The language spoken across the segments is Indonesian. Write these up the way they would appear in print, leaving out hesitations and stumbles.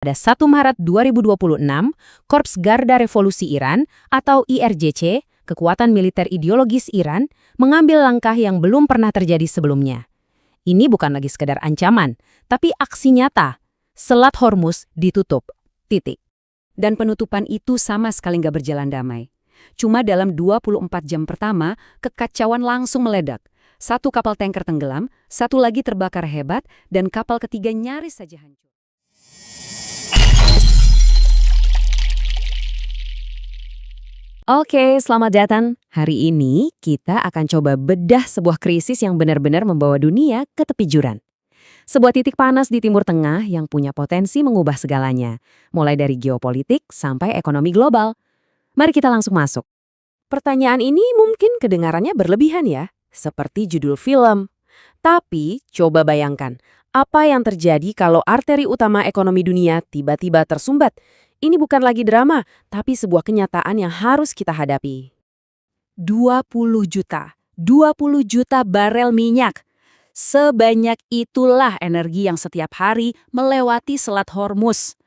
Pada 1 Maret 2026, Korps Garda Revolusi Iran atau IRGC, kekuatan militer ideologis Iran, mengambil langkah yang belum pernah terjadi sebelumnya. Ini bukan lagi sekedar ancaman, tapi aksi nyata. Selat Hormuz ditutup. Titik. Dan penutupan itu sama sekali nggak berjalan damai. Cuma dalam 24 jam pertama, kekacauan langsung meledak. Satu kapal tanker tenggelam, satu lagi terbakar hebat, dan kapal ketiga nyaris saja hancur. Oke, selamat datang. Hari ini kita akan coba bedah sebuah krisis yang benar-benar membawa dunia ke tepi jurang. Sebuah titik panas di Timur Tengah yang punya potensi mengubah segalanya, mulai dari geopolitik sampai ekonomi global. Mari kita langsung masuk. Pertanyaan ini mungkin kedengarannya berlebihan ya, seperti judul film. Tapi coba bayangkan, apa yang terjadi kalau arteri utama ekonomi dunia tiba-tiba tersumbat? Ini bukan lagi drama, tapi sebuah kenyataan yang harus kita hadapi. 20 juta barel minyak. Sebanyak itulah energi yang setiap hari melewati Selat Hormuz.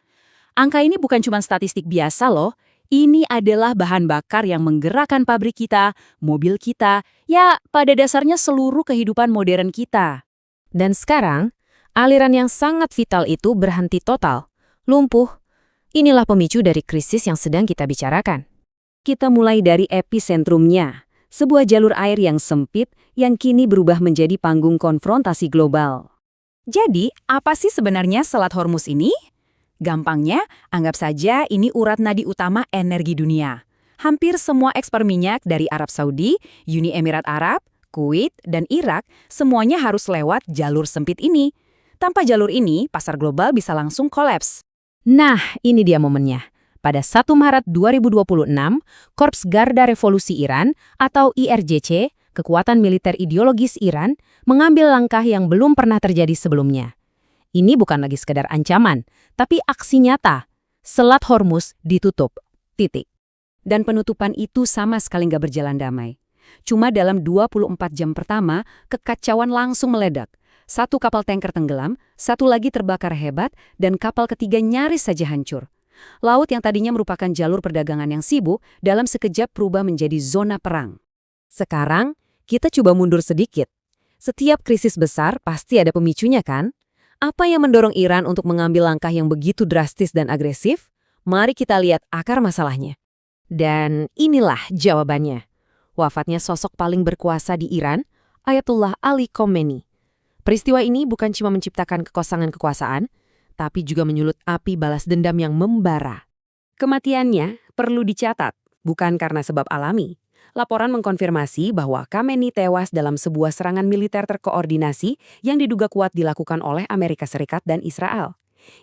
Angka ini bukan cuma statistik biasa loh. Ini adalah bahan bakar yang menggerakkan pabrik kita, mobil kita, ya pada dasarnya seluruh kehidupan modern kita. Dan sekarang, aliran yang sangat vital itu berhenti total, lumpuh. Inilah pemicu dari krisis yang sedang kita bicarakan. Kita mulai dari episentrumnya, sebuah jalur air yang sempit yang kini berubah menjadi panggung konfrontasi global. Jadi, apa sih sebenarnya Selat Hormuz ini? Gampangnya, anggap saja ini urat nadi utama energi dunia. Hampir semua ekspor minyak dari Arab Saudi, Uni Emirat Arab, Kuwait, dan Irak semuanya harus lewat jalur sempit ini. Tanpa jalur ini, pasar global bisa langsung kolaps. Nah, ini dia momennya. Pada 1 Maret 2026, Korps Garda Revolusi Iran atau IRGC, kekuatan militer ideologis Iran, mengambil langkah yang belum pernah terjadi sebelumnya. Ini bukan lagi sekedar ancaman, tapi aksi nyata. Selat Hormuz ditutup. Titik. Dan penutupan itu sama sekali nggak berjalan damai. Cuma dalam 24 jam pertama, kekacauan langsung meledak. Satu kapal tanker tenggelam, satu lagi terbakar hebat, dan kapal ketiga nyaris saja hancur. Laut yang tadinya merupakan jalur perdagangan yang sibuk, dalam sekejap berubah menjadi zona perang. Sekarang, kita coba mundur sedikit. Setiap krisis besar pasti ada pemicunya kan? Apa yang mendorong Iran untuk mengambil langkah yang begitu drastis dan agresif? Mari kita lihat akar masalahnya. Dan inilah jawabannya. Wafatnya sosok paling berkuasa di Iran, Ayatullah Ali Khamenei. Peristiwa ini bukan cuma menciptakan kekosongan kekuasaan, tapi juga menyulut api balas dendam yang membara. Kematiannya perlu dicatat, bukan karena sebab alami. Laporan mengkonfirmasi bahwa Khamenei tewas dalam sebuah serangan militer terkoordinasi yang diduga kuat dilakukan oleh Amerika Serikat dan Israel.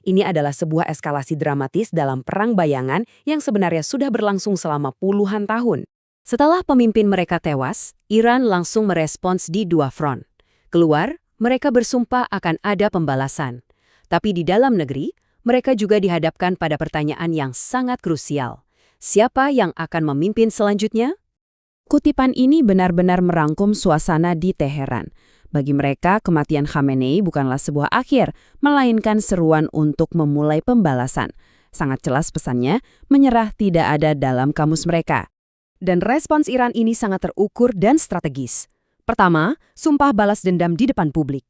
Ini adalah sebuah eskalasi dramatis dalam perang bayangan yang sebenarnya sudah berlangsung selama puluhan tahun. Setelah pemimpin mereka tewas, Iran langsung merespons di dua front. Keluar, mereka bersumpah akan ada pembalasan. Tapi di dalam negeri, mereka juga dihadapkan pada pertanyaan yang sangat krusial. Siapa yang akan memimpin selanjutnya? Kutipan ini benar-benar merangkum suasana di Teheran. Bagi mereka, kematian Khamenei bukanlah sebuah akhir, melainkan seruan untuk memulai pembalasan. Sangat jelas pesannya, menyerah tidak ada dalam kamus mereka. Dan respons Iran ini sangat terukur dan strategis. Pertama, sumpah balas dendam di depan publik.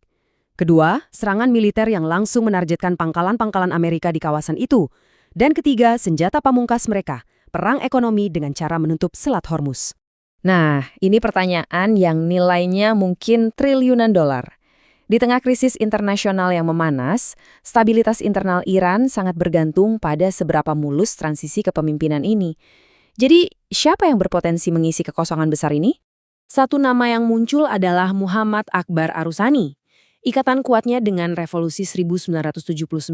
Kedua, serangan militer yang langsung menargetkan pangkalan-pangkalan Amerika di kawasan itu. Dan ketiga, senjata pamungkas mereka, perang ekonomi dengan cara menutup Selat Hormuz. Nah, ini pertanyaan yang nilainya mungkin triliunan dolar. Di tengah krisis internasional yang memanas, stabilitas internal Iran sangat bergantung pada seberapa mulus transisi kepemimpinan ini. Jadi, siapa yang berpotensi mengisi kekosongan besar ini? Satu nama yang muncul adalah Muhammad Akbar Arusani. Ikatan kuatnya dengan Revolusi 1979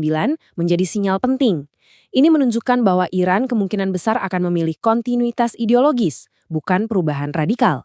menjadi sinyal penting. Ini menunjukkan bahwa Iran kemungkinan besar akan memilih kontinuitas ideologis, bukan perubahan radikal.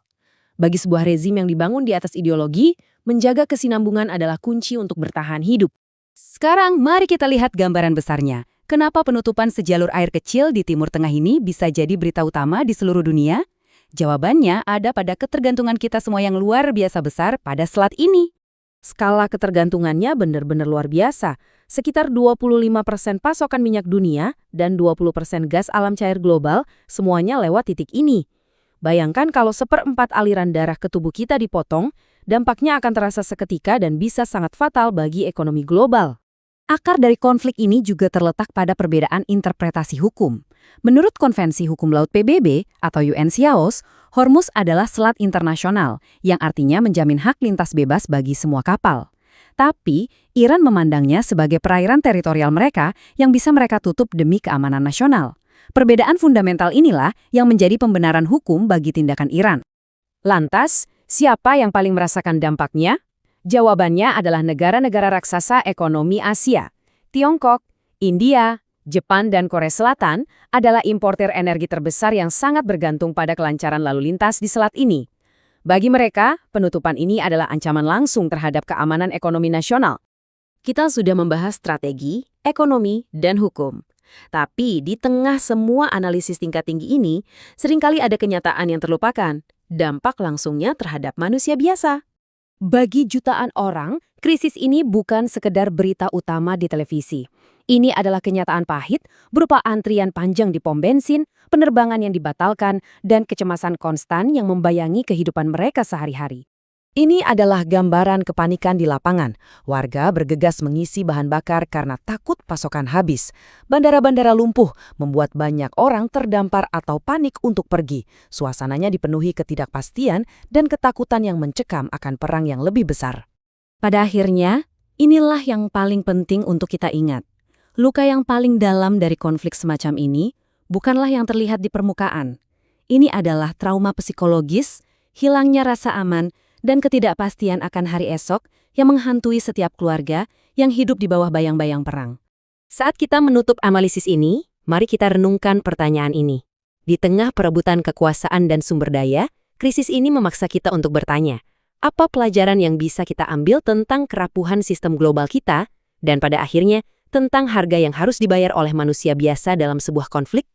Bagi sebuah rezim yang dibangun di atas ideologi, menjaga kesinambungan adalah kunci untuk bertahan hidup. Sekarang, mari kita lihat gambaran besarnya. Kenapa penutupan sejalur air kecil di Timur Tengah ini bisa jadi berita utama di seluruh dunia? Jawabannya ada pada ketergantungan kita semua yang luar biasa besar pada selat ini. Skala ketergantungannya benar-benar luar biasa. Sekitar 25% pasokan minyak dunia dan 20% gas alam cair global semuanya lewat titik ini. Bayangkan kalau 1/4 aliran darah ke tubuh kita dipotong, dampaknya akan terasa seketika dan bisa sangat fatal bagi ekonomi global. Akar dari konflik ini juga terletak pada perbedaan interpretasi hukum. Menurut Konvensi Hukum Laut PBB atau UNCLOS, Hormuz adalah selat internasional yang artinya menjamin hak lintas bebas bagi semua kapal. Tapi, Iran memandangnya sebagai perairan teritorial mereka yang bisa mereka tutup demi keamanan nasional. Perbedaan fundamental inilah yang menjadi pembenaran hukum bagi tindakan Iran. Lantas, siapa yang paling merasakan dampaknya? Jawabannya adalah negara-negara raksasa ekonomi Asia. Tiongkok, India, Jepang, dan Korea Selatan adalah importer energi terbesar yang sangat bergantung pada kelancaran lalu lintas di selat ini. Bagi mereka, penutupan ini adalah ancaman langsung terhadap keamanan ekonomi nasional. Kita sudah membahas strategi, ekonomi, dan hukum. Tapi di tengah semua analisis tingkat tinggi ini, seringkali ada kenyataan yang terlupakan, dampak langsungnya terhadap manusia biasa. Bagi jutaan orang, krisis ini bukan sekedar berita utama di televisi. Ini adalah kenyataan pahit berupa antrian panjang di pom bensin, penerbangan yang dibatalkan, dan kecemasan konstan yang membayangi kehidupan mereka sehari-hari. Ini adalah gambaran kepanikan di lapangan. Warga bergegas mengisi bahan bakar karena takut pasokan habis. Bandara-bandara lumpuh, membuat banyak orang terdampar atau panik untuk pergi. Suasananya dipenuhi ketidakpastian dan ketakutan yang mencekam akan perang yang lebih besar. Pada akhirnya, inilah yang paling penting untuk kita ingat. Luka yang paling dalam dari konflik semacam ini bukanlah yang terlihat di permukaan. Ini adalah trauma psikologis, hilangnya rasa aman, dan ketidakpastian akan hari esok yang menghantui setiap keluarga yang hidup di bawah bayang-bayang perang. Saat kita menutup analisis ini, mari kita renungkan pertanyaan ini. Di tengah perebutan kekuasaan dan sumber daya, krisis ini memaksa kita untuk bertanya, apa pelajaran yang bisa kita ambil tentang kerapuhan sistem global kita, dan pada akhirnya, tentang harga yang harus dibayar oleh manusia biasa dalam sebuah konflik?